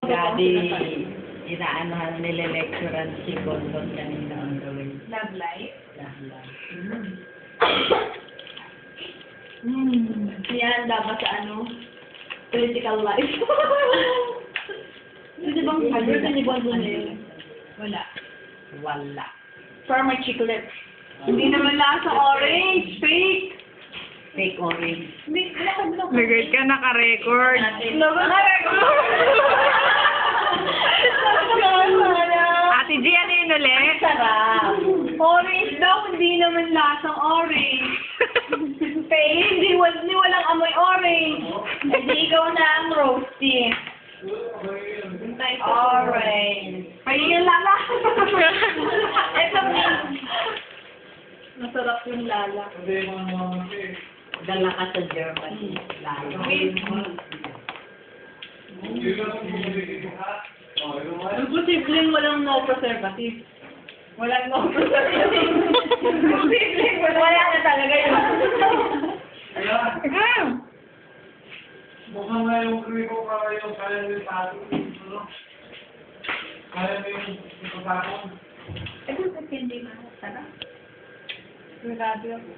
Grabe, inaanohan nile-lecturean si Gondon kanina ang gawin. Love life? Love life. Yan, dapat sa ano? Political life. Hindi bang hagod ni Bondo na yun? Wala. Wala. Farmer chiclet. Hindi naman lasa orange. Fake. Fake orange. Hindi, wala ka Nag-guide ka, naka-record. Naka-record. Ate G, ano yun ulit? Sarap. Orange daw, hindi naman lasang orange. Fake, hindi walang amoy orange. Hindi ikaw na ang roasty. Orange. Pahingin lala. Ito masarap yung lala. Dala ka sa Germany. Lalo. Ang posibleng walang no preservative. Walang no preservative. Posibleng wala na talaga yun. Mukhang nga yung kribo para yung kaya mo yung pato. Kaya mo yung ipapakon. Ito sa hindi na. Sarap. Grabe ako.